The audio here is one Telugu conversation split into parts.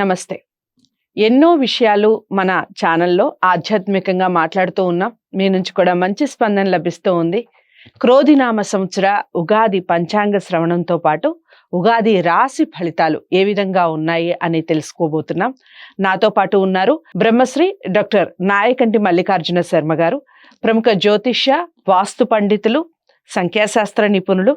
నమస్తే. ఎన్నో విషయాలు మన ఛానల్‌లో ఆధ్యాత్మికంగా మాట్లాడుతూ ఉన్నాం. మీ నుంచి కూడా మంచి స్పందన లభిస్తూ ఉంది. క్రోధినామ సంవత్సర ఉగాది పంచాంగ శ్రవణంతో పాటు ఉగాది రాశి ఫలితాలు ఏ విధంగా ఉన్నాయి అని తెలుసుకోబోతున్నాం. నాతో పాటు ఉన్నారు బ్రహ్మశ్రీ డాక్టర్ నాయకంటి మల్లికార్జున శర్మ గారు, ప్రముఖ జ్యోతిష్య, వాస్తు పండితులు, సంఖ్యాశాస్త్ర నిపుణులు,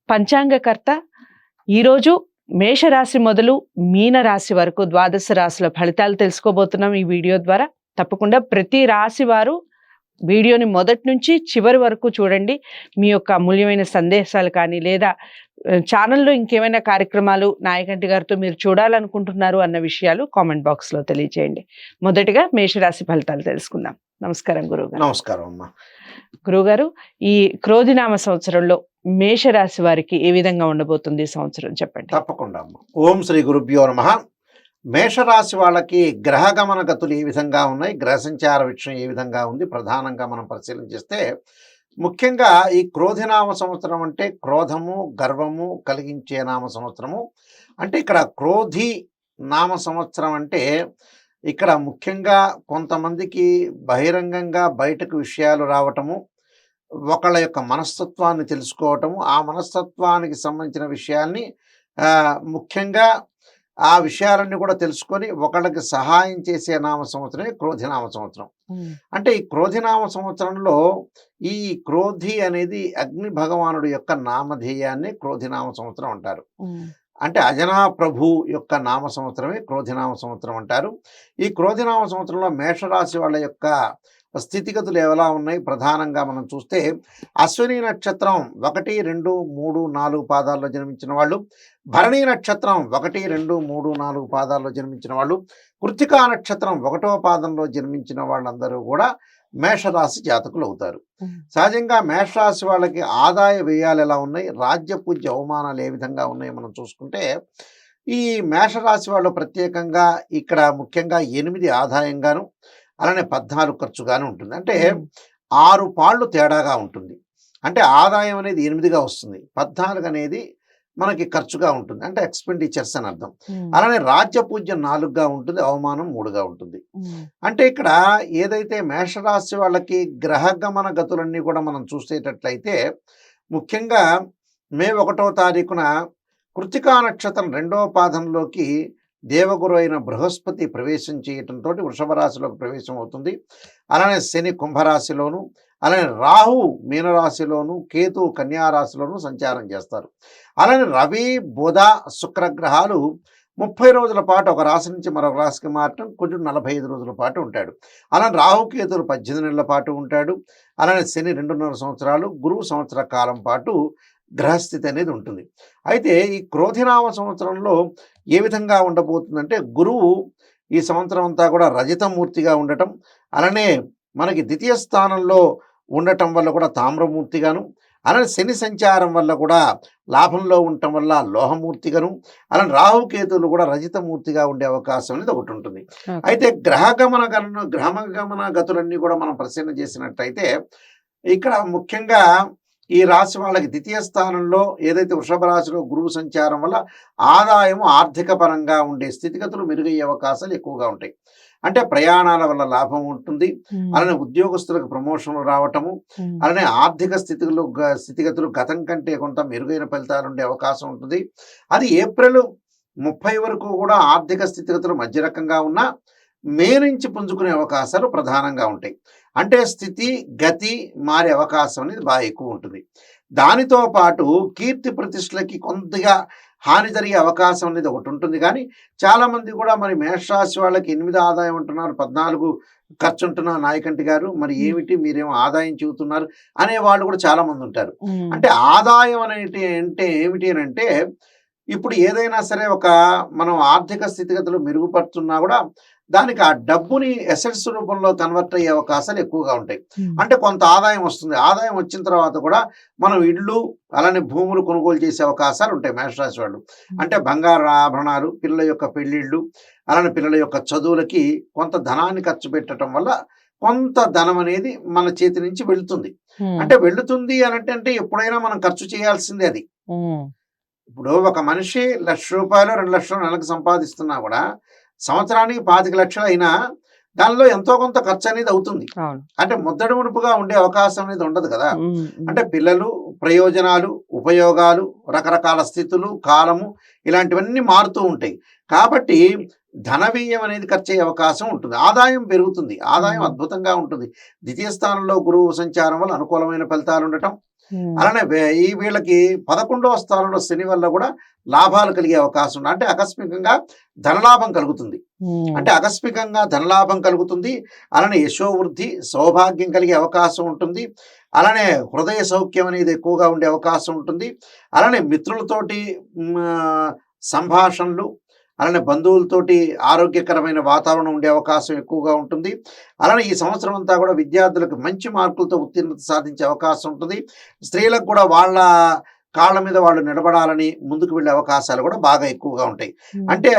పంచాంగకర్త. ఈరోజు మేషరాశి మొదలు మీనరాశి వరకు ద్వాదశ రాశుల ఫలితాలు తెలుసుకోబోతున్నాం ఈ వీడియో ద్వారా. తప్పకుండా ప్రతి రాశి వారు వీడియోని మొదటి నుంచి చివరి వరకు చూడండి. మీ యొక్క అమూల్యమైన సందేశాలు కానీ లేదా ఛానల్లో ఇంకేమైనా కార్యక్రమాలు నాయకంటి గారితో మీరు చూడాలనుకుంటున్నారు అన్న విషయాలు కామెంట్ బాక్స్లో తెలియజేయండి. మొదటిగా మేషరాశి ఫలితాలు తెలుసుకుందాం. నమస్కారం గురువుగారు. నమస్కారం అమ్మా. గురువుగారు, ఈ క్రోధినామ సంవత్సరంలో మేషరాశి వారికి ఏ విధంగా ఉండబోతుంది ఈ సంవత్సరం చెప్పండి. తప్పకుండా అమ్మా. ఓం శ్రీ గురుభ్యో నమః. మేషరాశి వాళ్ళకి గ్రహగమన గతులు ఏ విధంగా ఉన్నాయి, గ్రహ సంచార విషయం ఏ విధంగా ఉంది, ప్రధానంగా మనం పరిశీలన చేస్తే ముఖ్యంగా ఈ క్రోధినామ సంవత్సరం అంటే క్రోధము గర్వము కలిగించే నామ సంవత్సరము. అంటే ఇక్కడ క్రోధి నామ సంవత్సరం అంటే ఇక్కడ ముఖ్యంగా కొంతమందికి బహిరంగంగా బయటకు విషయాలు రావటము, ఒకళ్ళ యొక్క మనస్తత్వాన్ని తెలుసుకోవటము, ఆ మనస్తత్వానికి సంబంధించిన విషయాల్ని ముఖ్యంగా ఆ విషయాలన్నీ కూడా తెలుసుకొని ఒకళ్ళకి సహాయం చేసే నామ సంవత్సరమే క్రోధినామ సంవత్సరం. అంటే ఈ క్రోధినామ సంవత్సరంలో ఈ క్రోధి అనేది అగ్ని భగవానుడు యొక్క నామధేయాన్ని క్రోధినామ సంవత్సరం అంటారు. అంటే అజనా ప్రభు యొక్క నామ సంవత్సరమే క్రోధినామ సంవత్సరం అంటారు. ఈ క్రోధినామ సంవత్సరంలో మేషరాశి వాళ్ళ యొక్క స్థితిగతులు ఎలా ఉన్నాయి ప్రధానంగా మనం చూస్తే అశ్విని నక్షత్రం 1, 2, 3, 4 పాదాల్లో జన్మించిన వాళ్ళు, భరణి నక్షత్రం 1, 2, 3, 4 పాదాల్లో జన్మించిన వాళ్ళు, కృత్తికా నక్షత్రం 1వ పాదంలో జన్మించిన వాళ్ళందరూ కూడా మేషరాశి జాతకులు అవుతారు. సహజంగా మేషరాశి వాళ్ళకి ఆదాయ వ్యయాలు ఎలా ఉన్నాయి, రాజ్య పూజ్య అవమానాలు ఏ విధంగా ఉన్నాయి మనం చూసుకుంటే ఈ మేషరాశి వాళ్ళు ప్రత్యేకంగా ఇక్కడ ముఖ్యంగా 8 ఆదాయంగాను అలానే 14 ఖర్చుగానే ఉంటుంది. అంటే 6 పాళ్ళు తేడాగా ఉంటుంది. అంటే ఆదాయం అనేది 8గా వస్తుంది, 14 అనేది మనకి ఖర్చుగా ఉంటుంది, అంటే ఎక్స్పెండిచర్స్ అని అర్థం. అలానే రాజ్య పూజ్యం 4గా ఉంటుంది, అవమానం 3గా ఉంటుంది. అంటే ఇక్కడ ఏదైతే మేషరాశి వాళ్ళకి గ్రహగమన గతులన్నీ కూడా మనం చూసేటట్లయితే ముఖ్యంగా మే 1వ తారీఖున కృత్తికా నక్షత్రం 2వ పాదంలోకి దేవగురు అయిన బృహస్పతి ప్రవేశం చేయటంతో వృషభ రాశిలోకి ప్రవేశం అవుతుంది. అలానే శని కుంభరాశిలోను, అలానే రాహు మీనరాశిలోను, కేతు కన్యారాశిలోను సంచారం చేస్తారు. అలానే రవి బుధ శుక్రగ్రహాలు 30 రోజుల పాటు ఒక రాశి నుంచి మరొక రాశికి మారటం, కొంచెం 45 రోజుల పాటు ఉంటాడు. అలానే రాహుకేతులు 18 నెలల పాటు ఉంటాడు. అలానే శని 2.5 సంవత్సరాలు, గురువు సంవత్సర కాలం పాటు గ్రహస్థితి అనేది ఉంటుంది. అయితే ఈ క్రోధినామ సంవత్సరంలో ఏ విధంగా ఉండబోతుందంటే గురువు ఈ సంవత్సరం అంతా కూడా రజతమూర్తిగా ఉండటం, అలానే మనకి ద్వితీయ స్థానంలో ఉండటం వల్ల కూడా తామ్రమూర్తిగాను, అలానే శని సంచారం వల్ల కూడా లాభంలో ఉండటం వల్ల లోహమూర్తిగాను, అలానే రాహుకేతువులు కూడా రజితమూర్తిగా ఉండే అవకాశం అనేది ఒకటి ఉంటుంది. అయితే గ్రహగమన గతులన్నీ కూడా మనం పరిశీలన చేసినట్టయితే ఇక్కడ ముఖ్యంగా ఈ రాశి వాళ్ళకి ద్వితీయ స్థానంలో ఏదైతే వృషభ రాశిలో గురువు సంచారం వల్ల ఆదాయం ఆర్థిక పరంగా ఉండే స్థితిగతులు మెరుగయ్యే అవకాశాలు ఎక్కువగా ఉంటాయి. అంటే ప్రయాణాల వల్ల లాభం ఉంటుంది, అలానే ఉద్యోగస్తులకు ప్రమోషన్లు రావటము, అలానే ఆర్థిక స్థితిగతులు గతం కంటే కొంత మెరుగైన ఫలితాలు ఉండే అవకాశం ఉంటుంది. అది ఏప్రిల్ 30 వరకు కూడా ఆర్థిక స్థితిగతులు మధ్య రకంగా ఉన్నా మే నుంచి పుంజుకునే అవకాశాలు ప్రధానంగా ఉంటాయి. అంటే స్థితి గతి మారే అవకాశం అనేది బాగా ఎక్కువ ఉంటుంది. దానితో పాటు కీర్తి ప్రతిష్టలకి కొద్దిగా హాని జరిగే అవకాశం అనేది ఒకటి ఉంటుంది. కానీ చాలామంది కూడా మరి మేషరాశి వాళ్ళకి 8 ఆదాయం ఉంటున్నారు, 14 ఖర్చు ఉంటున్నారు నాయకంటి గారు, మరి ఏమిటి మీరేమో ఆదాయం చెబుతున్నారు అనే వాళ్ళు కూడా చాలామంది ఉంటారు. అంటే ఆదాయం అంటే ఏమిటి అని అంటే ఇప్పుడు ఏదైనా సరే ఒక మనం ఆర్థిక స్థితిగతులు మెరుగుపడుతున్నా కూడా దానికి ఆ డబ్బుని అసెట్స్ రూపంలో కన్వర్ట్ అయ్యే అవకాశాలు ఎక్కువగా ఉంటాయి. అంటే కొంత ఆదాయం వస్తుంది, ఆదాయం వచ్చిన తర్వాత కూడా మనం ఇళ్ళు అలానే భూములు కొనుగోలు చేసే అవకాశాలు ఉంటాయి మేషరాశి వాళ్ళు. అంటే బంగారు ఆభరణాలు, పిల్లల యొక్క పెళ్ళిళ్ళు, అలానే పిల్లల యొక్క చదువులకి కొంత ధనాన్ని ఖర్చు పెట్టడం వల్ల కొంత ధనం అనేది మన చేతి నుంచి వెళుతుంది. అంటే వెళుతుంది అని అంటే ఎప్పుడైనా మనం ఖర్చు చేయాల్సిందే అది. ఇప్పుడు ఒక మనిషి రూ. 1,00,000 2,00,000 నెలకు సంపాదిస్తున్నా కూడా సంవత్సరానికి 25,00,000 అయినా దానిలో ఎంతో కొంత ఖర్చు అనేది అవుతుంది. అవును. అంటే ముద్దడి ముడుపుగా ఉండే అవకాశం అనేది ఉండదు కదా. ఉమ్, అంటే ఉమ్, పిల్లలు, ప్రయోజనాలు, ఉపయోగాలు, రకరకాల స్థితులు, కాలము ఇలాంటివన్నీ మారుతూ ఉంటాయి. కాబట్టి ధన వ్యయం అనేది ఖర్చయ్యే అవకాశం ఉంటుంది. ఆదాయం పెరుగుతుంది. ఆదాయం ఉమ్, అద్భుతంగా ఉంటుంది. ద్వితీయ స్థానంలో గురువు సంచారం వల్ల అనుకూలమైన ఫలితాలు ఉండటం. ఉమ్, అలానే ఈ వీళ్ళకి 11వ స్థానంలో శని వల్ల కూడా లాభాలు కలిగే అవకాశం ఉంది. అంటే ఆకస్మికంగా ధనలాభం కలుగుతుంది. ఉమ్, అంటే ఆకస్మికంగా ధనలాభం కలుగుతుంది. అలానే యశోవృద్ధి, సౌభాగ్యం కలిగే అవకాశం ఉంటుంది. అలానే హృదయ సౌఖ్యం అనేది ఎక్కువగా ఉండే అవకాశం ఉంటుంది. అలానే మిత్రులతోటి సంభాషణలు, అలానే బంధువులతోటి ఆరోగ్యకరమైన వాతావరణం ఉండే అవకాశం ఎక్కువగా ఉంటుంది. అలానే ఈ సంవత్సరం అంతా కూడా విద్యార్థులకు మంచి మార్కులతో ఉత్తీర్ణత సాధించే అవకాశం ఉంటుంది. స్త్రీలకు కూడా వాళ్ళ కాళ్ళ మీద వాళ్ళు నిలబడాలని ముందుకు వెళ్ళే అవకాశాలు కూడా బాగా ఎక్కువగా ఉంటాయి. ఉమ్, అంటే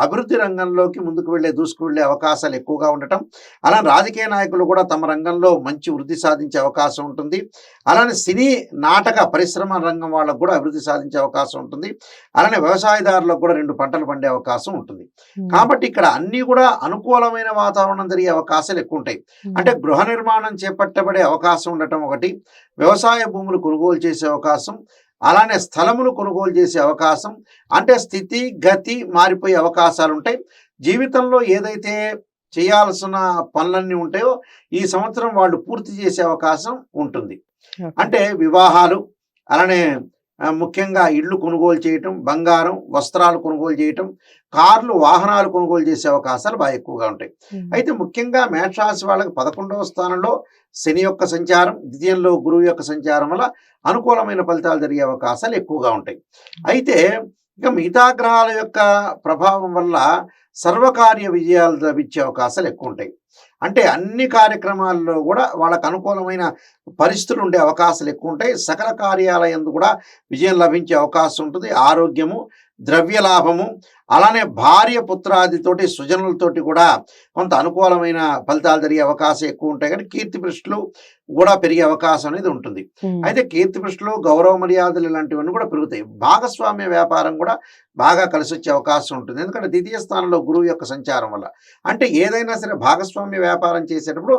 అభివృద్ధి రంగంలోకి ముందుకు దూసుకు వెళ్ళే అవకాశాలు ఎక్కువగా ఉండటం. అలానే రాజకీయ నాయకులు కూడా తమ రంగంలో మంచి వృద్ధి సాధించే అవకాశం ఉంటుంది. అలానే సినీ నాటక పరిశ్రమ రంగం వాళ్ళకు కూడా అభివృద్ధి సాధించే అవకాశం ఉంటుంది. అలానే వ్యవసాయదారులకు కూడా 2 పంటలు పండే అవకాశం ఉంటుంది. ఉమ్, కాబట్టి ఇక్కడ అన్నీ కూడా అనుకూలమైన వాతావరణం జరిగే అవకాశాలు ఎక్కువ ఉంటాయి. అంటే ఉమ్, గృహ నిర్మాణం చేపట్టబడే అవకాశం ఉండటం ఒకటి, వ్యవసాయ భూములు కొనుగోలు చేసే అవకాశం, అలానే స్థలములు కొనుగోలు చేసే అవకాశం. అంటే స్థితి గతి మారిపోయే అవకాశాలు ఉంటాయి. జీవితంలో ఏదైతే చేయాల్సిన పనులన్నీ ఉంటాయో ఈ సంవత్సరం వాళ్ళు పూర్తి చేసే అవకాశం ఉంటుంది. ఓకే. అంటే వివాహాలు, అలానే ముఖ్యంగా ఇళ్ళు కొనుగోలు చేయటం, బంగారం, వస్త్రాలు కొనుగోలు చేయటం, కార్లు, వాహనాలు కొనుగోలు చేసే అవకాశాలు బాగా ఎక్కువగా ఉంటాయి. ఉమ్, అయితే ముఖ్యంగా మేషరాశి వాళ్ళకి 11వ స్థానంలో శని యొక్క సంచారం, ద్వితీయంలో గురువు యొక్క సంచారం వల్ల అనుకూలమైన ఫలితాలు జరిగే అవకాశాలు ఎక్కువగా ఉంటాయి. అయితే ఇక మిగతా గ్రహాల యొక్క ప్రభావం వల్ల సర్వకార్య విజయాలు లభించే అవకాశాలు ఎక్కువ ఉంటాయి. అంటే అన్ని కార్యక్రమాల్లో కూడా వాళ్ళకు అనుకూలమైన పరిస్థితులు ఉండే అవకాశాలు ఎక్కువ ఉంటాయి. సకల కార్యాలయందు కూడా విజయం లభించే అవకాశం ఉంటుంది. ఆరోగ్యము, ద్రవ్య లాభము, అలానే భార్య పుత్రాదితోటి సుజనులతోటి కూడా కొంత అనుకూలమైన ఫలితాలు జరిగే అవకాశం ఎక్కువ ఉంటాయి. కానీ కీర్తి ప్రతిష్టలు కూడా పెరిగే అవకాశం అనేది ఉంటుంది. ఉమ్, అయితే కీర్తి ప్రతిష్టలు, గౌరవ మర్యాదలు ఇలాంటివన్నీ కూడా పెరుగుతాయి. భాగస్వామ్య వ్యాపారం కూడా బాగా కలిసి వచ్చే అవకాశం ఉంటుంది. ఎందుకంటే ద్వితీయ స్థానంలో గురువు యొక్క సంచారం వల్ల. అంటే ఏదైనా సరే భాగస్వామ్య వ్యాపారం చేసేటప్పుడు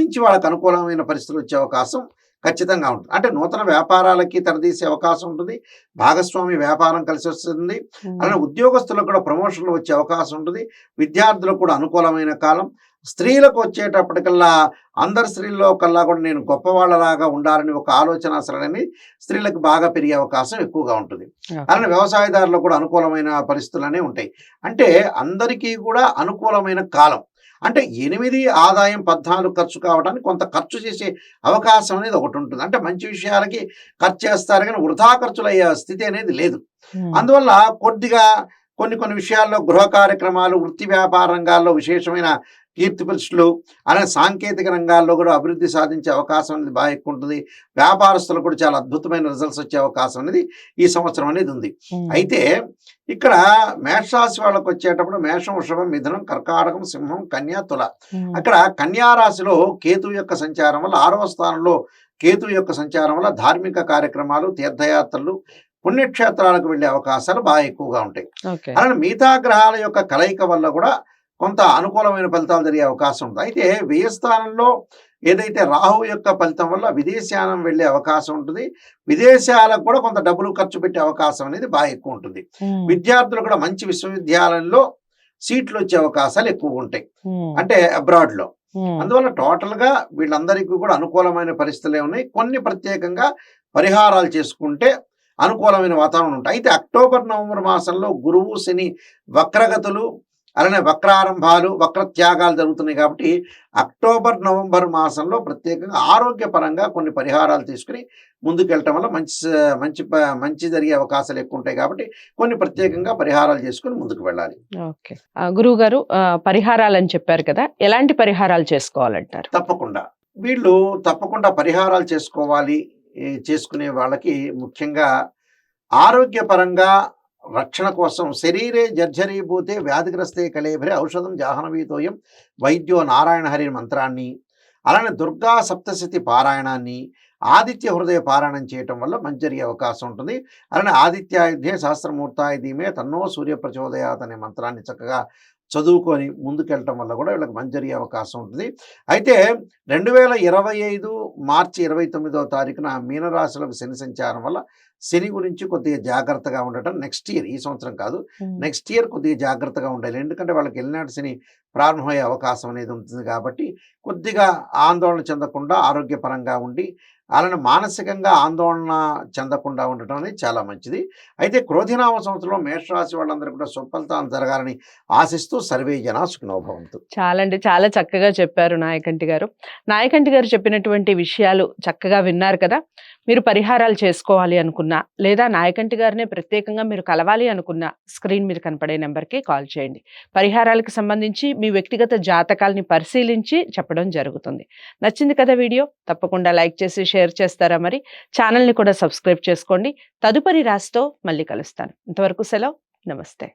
నుంచి వాళ్ళకి అనుకూలమైన పరిస్థితులు వచ్చే అవకాశం ఖచ్చితంగా ఉంటుంది. అంటే నూతన వ్యాపారాలకి తెరదీసే అవకాశం ఉంటుంది. భాగస్వామి వ్యాపారం కలిసి వస్తుంది. ఉమ్, అలానే ఉద్యోగస్తులకు కూడా ప్రమోషన్లు వచ్చే అవకాశం ఉంటుంది. విద్యార్థులకు కూడా అనుకూలమైన కాలం. స్త్రీలకు వచ్చేటప్పటికల్లా అందరి స్త్రీల్లో కల్లా కూడా నేను గొప్పవాళ్ళలాగా ఉండాలని ఒక ఆలోచన సరళి స్త్రీలకు బాగా పెరిగే అవకాశం ఎక్కువగా ఉంటుంది. ఓకే. అలానే వ్యవసాయదారులకు కూడా అనుకూలమైన పరిస్థితులనే ఉంటాయి. అంటే అందరికీ కూడా అనుకూలమైన కాలం. అంటే 8 ఆదాయం 14 ఖర్చు కావడానికి కొంత ఖర్చు చేసే అవకాశం అనేది ఒకటి ఉంటుంది. అంటే మంచి విషయాలకి ఖర్చు చేస్తారు కానీ వృధా ఖర్చులు అయ్యే స్థితి అనేది లేదు. ఉమ్, అందువల్ల కొద్దిగా కొన్ని విషయాల్లో గృహ కార్యక్రమాలు, వృత్తి వ్యాపార రంగాల్లో విశేషమైన కీర్తి ప్రతిష్టలు, అలానే సాంకేతిక రంగాల్లో కూడా అభివృద్ధి సాధించే అవకాశం అనేది బాగా ఎక్కువ ఉంటుంది. వ్యాపారస్తులకు కూడా చాలా అద్భుతమైన రిజల్ట్స్ వచ్చే అవకాశం అనేది ఈ సంవత్సరం అనేది ఉంది. ఉమ్, అయితే ఇక్కడ మేషరాశి వాళ్ళకు వచ్చేటప్పుడు మేషం, వృషభం, మిథునం, కర్కాటకం, సింహం, కన్యా, తుల. ఉమ్, అక్కడ కన్యా రాశిలో కేతువు యొక్క సంచారం వల్ల 6వ స్థానంలో కేతువు యొక్క సంచారం వల్ల ధార్మిక కార్యక్రమాలు, తీర్థయాత్రలు, పుణ్యక్షేత్రాలకు వెళ్ళే అవకాశాలు బాగా ఎక్కువగా ఉంటాయి. ఓకే. అలానే మిగతా గ్రహాల యొక్క కలయిక వల్ల కూడా కొంత అనుకూలమైన ఫలితాలు జరిగే అవకాశం ఉంది. అయితే వ్యయ స్థానంలో ఏదైతే రాహువు యొక్క ఫలితం వల్ల విదేశానం వెళ్ళే అవకాశం ఉంటుంది. విదేశాలకు కూడా కొంత డబ్బులు ఖర్చు పెట్టే అవకాశం అనేది బాగా ఎక్కువ ఉంటుంది. ఉమ్, విద్యార్థులు కూడా మంచి విశ్వవిద్యాలయంలో సీట్లు వచ్చే అవకాశాలు ఎక్కువగా ఉంటాయి. ఉమ్, అంటే అబ్రాడ్లో. ఉమ్, అందువల్ల టోటల్గా వీళ్ళందరికీ కూడా అనుకూలమైన పరిస్థితులే ఉన్నాయి. కొన్ని ప్రత్యేకంగా పరిహారాలు చేసుకుంటే అనుకూలమైన వాతావరణం ఉంటాయి. అయితే అక్టోబర్, నవంబర్ మాసంలో గురువు, శని వక్రగతులు, అలానే వక్రారంభాలు, వక్రత్యాగాలు జరుగుతున్నాయి. కాబట్టి అక్టోబర్, నవంబర్ మాసంలో ప్రత్యేకంగా ఆరోగ్యపరంగా కొన్ని పరిహారాలు తీసుకుని ముందుకెళ్ళటం వల్ల మంచి జరిగే అవకాశాలు ఎక్కువ ఉంటాయి. కాబట్టి కొన్ని ప్రత్యేకంగా పరిహారాలు చేసుకుని ముందుకు వెళ్ళాలి. ఓకే. గురువు గారు, పరిహారాలు అని చెప్పారు కదా, ఎలాంటి పరిహారాలు చేసుకోవాలంటారు? వీళ్ళు తప్పకుండా పరిహారాలు చేసుకోవాలి. చేసుకునే వాళ్ళకి ముఖ్యంగా ఆరోగ్యపరంగా రక్షణ కోసం శరీరే జర్జరీభూతే వ్యాధిగ్రస్తే కళేభరే ఔషధం జాహ్నవీతోయం వైద్యో నారాయణ హరి మంత్రాన్ని, అలానే దుర్గా సప్తశతి పారాయణాన్ని, ఆదిత్య హృదయ పారాయణం చేయటం వల్ల మంచి జరిగే అవకాశం ఉంటుంది. అలానే ఆదిత్యాయుధే సహస్రమూర్తాయ ధీమే తన్నో సూర్య ప్రచోదయాత్ అనే మంత్రాన్ని చక్కగా చదువుకొని ముందుకెళ్ళటం వల్ల కూడా వీళ్ళకి మంచి జరిగే అవకాశం ఉంటుంది. అయితే 2025 మార్చి 29వ తారీఖున మీనరాశులకు శని సంచారం వల్ల శని గురించి కొద్దిగా జాగ్రత్తగా ఉండటం, నెక్స్ట్ ఇయర్, ఈ సంవత్సరం కాదు, నెక్స్ట్ ఇయర్ కొద్దిగా జాగ్రత్తగా ఉండాలి. ఎందుకంటే వాళ్ళకి ఎల్నాటి శని ప్రారంభమయ్యే అవకాశం అనేది ఉంటుంది కాబట్టి కొద్దిగా ఆందోళన చెందకుండా ఆరోగ్యపరంగా ఉండి అలానే మానసికంగా ఆందోళన చెందకుండా ఉండటం అనేది చాలా మంచిది. అయితే క్రోధినామ సంవత్సరంలో మేషరాశి వాళ్ళందరూ కూడా సుఫలితాలు జరగాలని ఆశిస్తూ సర్వే జనా సుఖినో భవంతు. చాలా చక్కగా చెప్పారు నాయకంటి గారు. నాయకంటి గారు చెప్పినటువంటి విషయాలు చక్కగా విన్నారు కదా. మీరు పరిహారాలు చేసుకోవాలి అనుకున్నా, లేదా నాయకంటి గారినే ప్రత్యేకంగా మీరు కలవాలి అనుకున్నా, స్క్రీన్ మీద కనపడే నెంబర్కి కాల్ చేయండి. పరిహారాలకు సంబంధించి మీ వ్యక్తిగత జాతకాల్ని పరిశీలించి చెప్పడం జరుగుతుంది. నచ్చింది కదా వీడియో? తప్పకుండా లైక్ చేసి షేర్ చేస్తారా? మరి ఛానల్ని కూడా సబ్స్క్రైబ్ చేసుకోండి. తదుపరి రాశితో మళ్ళీ కలుస్తాను. ఇంతవరకు సెలవు. నమస్తే.